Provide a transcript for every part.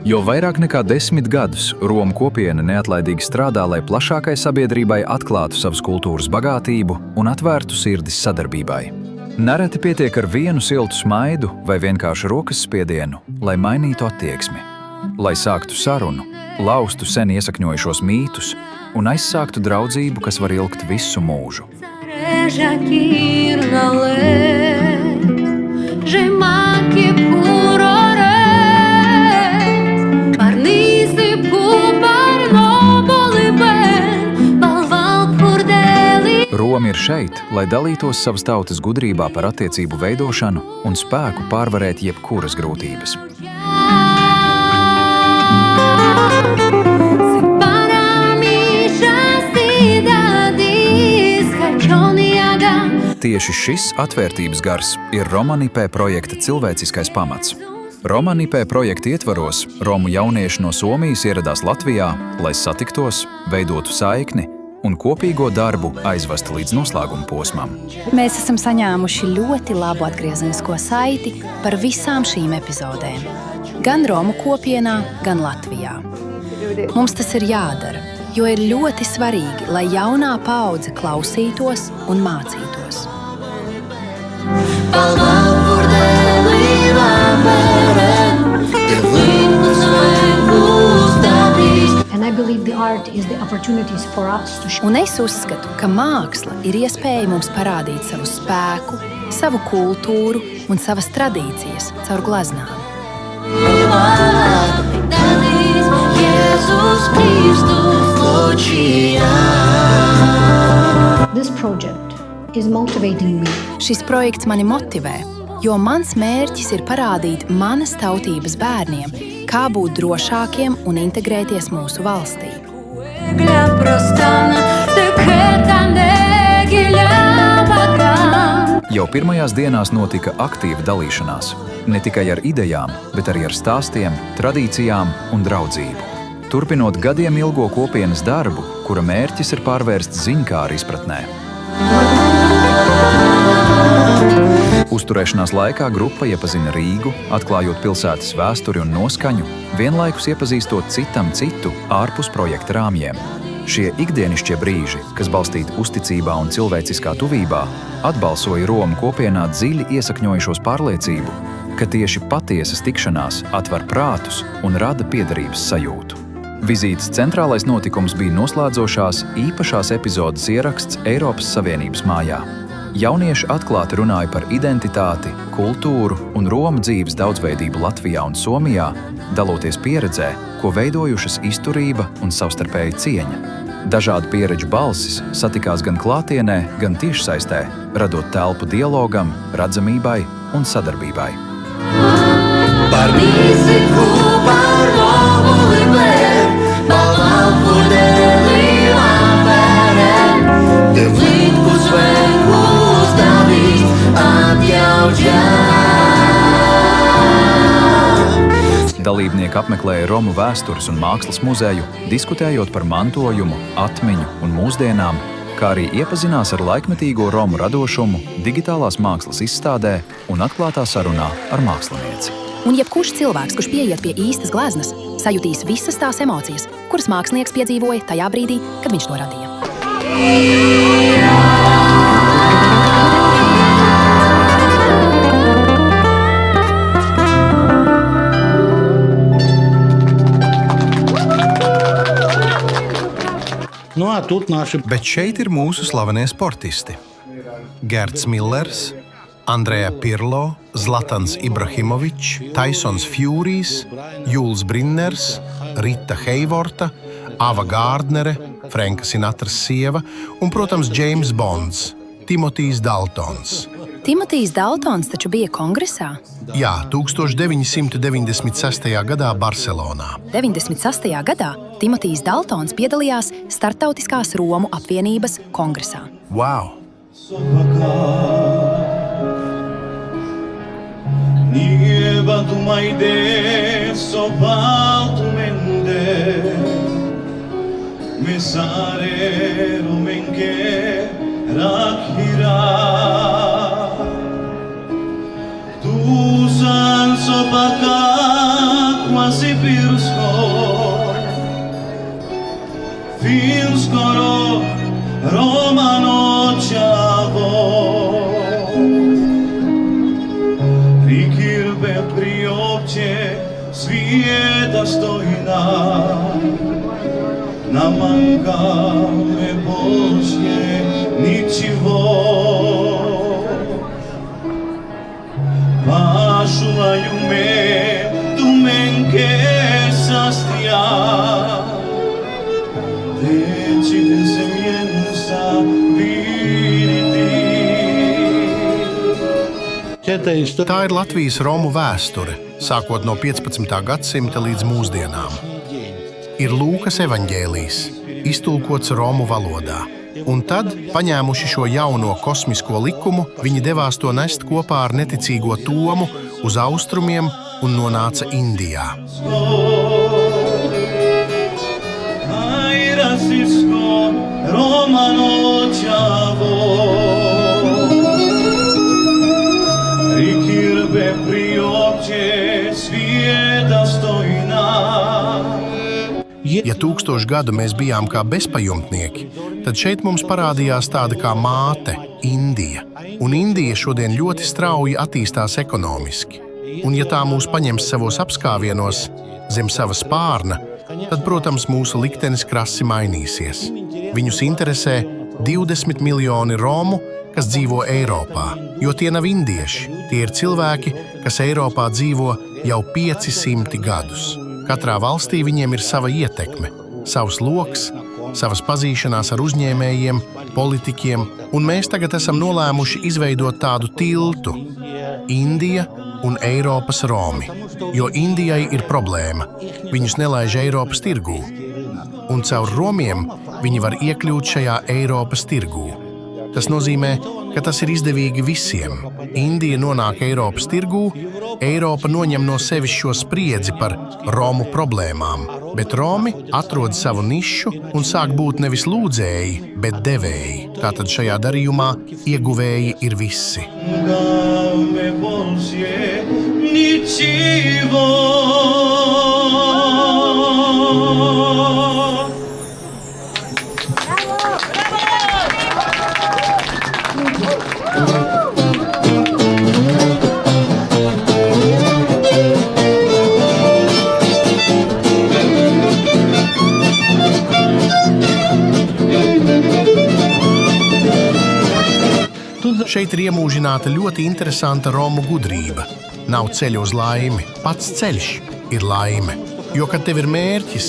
Jau vairāk nekā 10 gadus Romu kopiena neatlaidīgi strādā, lai plašākai sabiedrībai atklātu savas kultūras bagātību un atvērtu sirdis sadarbībai. Nereti pietiek ar vienu siltu smaidu vai vienkārši rokas spiedienu, lai mainītu attieksmi, lai sāktu sarunu, laustu sen iesakņojušos mītus un aizsāktu draudzību, kas var ilgt visu mūžu. Romi ir šeit, lai dalītos savas tautas gudrībā par attiecību veidošanu un spēku pārvarēt jebkuras grūtības. Tieši šis atvērtības gars ir Romanipē projekta cilvēciskais pamats. Romanipē projekta ietvaros Romu jaunieši no Somijas ieradās Latvijā, lai satiktos, veidotu saikni un kopīgo darbu aizvestu līdz noslēguma posmam. Mēs esam saņēmuši ļoti labu atgriezenisko saiti par visām šīm epizodēm. Gan Romu kopienā, gan Latvijā. Mums tas ir jādara, jo ir ļoti svarīgi, lai jaunā paudze klausītos un mācītos. Un es uzskatu, ka māksla ir iespēja mums parādīt savu spēku, savu kultūru un savas tradīcijas caur glaznām. Šis projekts mani motivē, jo mans mērķis ir parādīt manas tautības bērniem, kā būt drošākiem un integrēties mūsu valstī. Jau pirmajās dienās notika aktīva dalīšanās, ne tikai ar idejām, bet arī ar stāstiem, tradīcijām un draudzību. Turpinot gadiem ilgo kopienas darbu, kura mērķis ir pārvērst ziņkāru izpratnē. Uzturēšanās laikā grupa iepazina Rīgu, atklājot pilsētas vēsturi un noskaņu, vienlaikus iepazīstot citam citu ārpus projekta rāmjiem. Šie ikdienišķie brīži, kas balstīti uzticībā un cilvēciskā tuvībā, atbalsoja Romu kopienā dziļi iesakņojušos pārliecību, ka tieši patiesas tikšanās atver prātus un rada piederības sajūtu. Vizītes centrālais notikums bija noslēdzošās īpašās epizodes ieraksts Eiropas Savienības mājā. Jaunieši atklāti runāja par identitāti, kultūru un Romu dzīves daudzveidību Latvijā un Somijā, daloties pieredzē, ko veidojušas izturība un savstarpēja cieņa. Dažādu pieredžu balsis satikās gan klātienē, gan tiešsaistē, radot telpu dialogam, redzamībai un sadarbībai. Dalībnieki apmeklēja Romu vēstures un mākslas muzeju, diskutējot par mantojumu, atmiņu un mūsdienām, kā arī iepazinās ar laikmetīgo Romu radošumu, digitālās mākslas izstādē un atklātā sarunā ar mākslinieci. Un jebkurš cilvēks, kurš pieiet pie īstas gleznas, sajutīs visas tās emocijas, kuras mākslinieks piedzīvoja tajā brīdī, kad viņš to radīja. Bet šeit ir mūsu slavenie sportisti. Gerts Millers, Andreja Pirlo, Zlatans Ibrahimovičs, Taisons Fjūrijs, Juls Brinners, Rita Heivorta, Ava Gārdnere, Frenka Sinatras sieva un, protams, James Bonds, Timotijs Daltons. Timotijs Daltons taču bija kongresā? Jā, 1996. gadā Barcelonā. 96. gadā Timotijs Daltons piedalījās Startautiskās Romu apvienības kongresā. Wow! Tu san sopaka quasi più свije dostojna, na mankame Božje ničivo. Pašuvaju me tu menke sastija, Deciden zemljensa viriti. Tā ir Latvijas romu vēsture, sākot no 15. gadsimta līdz mūsdienām. Ir Lūkas evaņģēlijs, iztulkots romu valodā. Un tad, paņēmuši šo jauno kosmisko likumu, viņi devās to nest kopā ar neticīgo Tomu uz austrumiem un nonāca Indijā. Rasisko romano čavo, rikirbe priopće svijeta stojna. Ja 1000 gadu mēs bijām kā bezpajumtnieki, tad šeit mums parādījās tāda kā māte – Indija. Un Indija šodien ļoti strauji attīstās ekonomiski. Un ja tā mūs paņems savos apskāvienos zem sava spārna, tad, protams, mūsu liktenis krasi mainīsies. Viņus interesē 20 miljoni romu, kas dzīvo Eiropā, jo tie nav indieši. Tie ir cilvēki, kas Eiropā dzīvo jau 500 gadus. Katrā valstī viņiem ir sava ietekme, savs loks, savas pazīšanās ar uzņēmējiem, politiķiem, un mēs tagad esam nolēmuši izveidot tādu tiltu – Indija un Eiropas Romi, jo Indijai ir problēma. Viņus nelaiž Eiropas tirgū, un caur Romiem viņi var iekļūt šajā Eiropas tirgū. Tas nozīmē, ka tas ir izdevīgi visiem. Indija nonāk Eiropas tirgū, Eiropa noņem no sevis šo spriedzi par Romu problēmām, bet Romi atrod savu nišu un sāk būt nevis lūdzēji, bet devēji. Tātad šajā darījumā ieguvēji ir visi. Mankame Božje ničivo. Šeit ir iemūžināta ļoti interesanta romu gudrība. Nav ceļa uz laimi, pats ceļš ir laime. Jo, kad tev ir mērķis,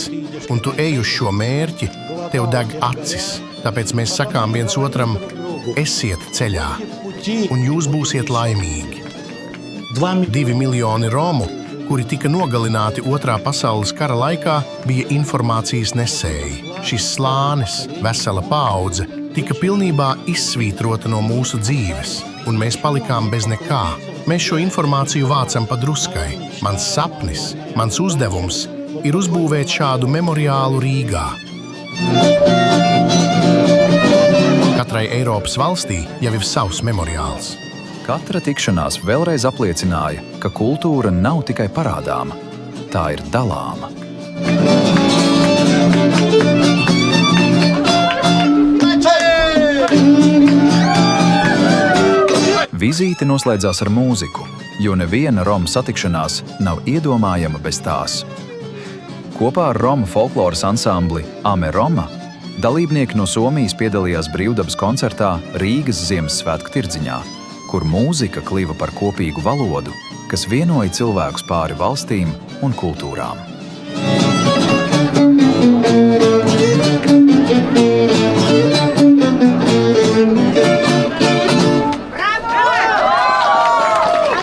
un tu ej uz šo mērķi, tev deg acis. Tāpēc mēs sakām viens otram, esiet ceļā, un jūs būsiet laimīgi. 2 miljoni romu, kuri tika nogalināti Otrā pasaules kara laikā, bija informācijas nesēji. Šis slānis, vesela paudze, tika pilnībā izsvītrota no mūsu dzīves, un mēs palikām bez nekā. Mēs šo informāciju vācam pa druskai. Mans sapnis, mans uzdevums ir uzbūvēt šādu memoriālu Rīgā. Katrai Eiropas valstī jau ir savs memoriāls. Katra tikšanās vēlreiz apliecināja, ka kultūra nav tikai parādāma, tā ir dalāma. Vizīte noslēdzās ar mūziku, jo neviena Romu satikšanās nav iedomājama bez tās. Kopā ar Romu folkloras ansambli Ame Roma dalībnieki no Somijas piedalījās brīvdabas koncertā Rīgas Ziemassvētku tirdziņā, kur mūzika kliva par kopīgu valodu, kas vienoja cilvēkus pāri valstīm un kultūrām.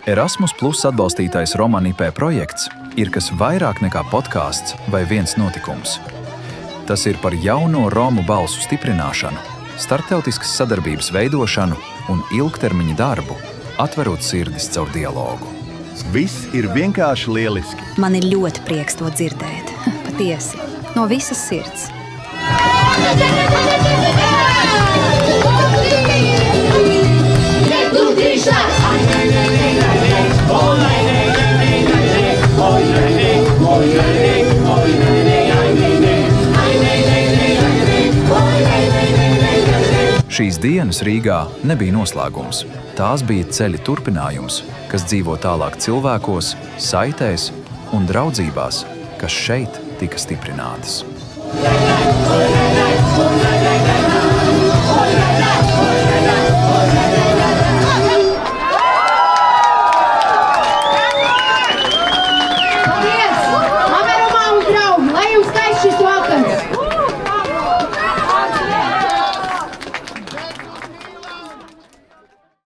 Erasmus Plus atbalstītais Roman IP projekts ir kas vairāk nekā podkāsts vai viens notikums. Tas ir par jauno Romu balsu stiprināšanu, starptautiskas sadarbības veidošanu un ilgtermiņa darbu, atverot sirdis caur dialogu. Viss ir vienkārši lieliski. Man ir ļoti prieks to dzirdēt. Patiesi, no visas sirds. Šīs dienas Rīgā nebija noslēgums. Tās bija ceļa turpinājums, kas dzīvo tālāk cilvēkos, saitēs un draudzībās kas šeit tika stiprinātas. Lai, lai, lai, lai, lai.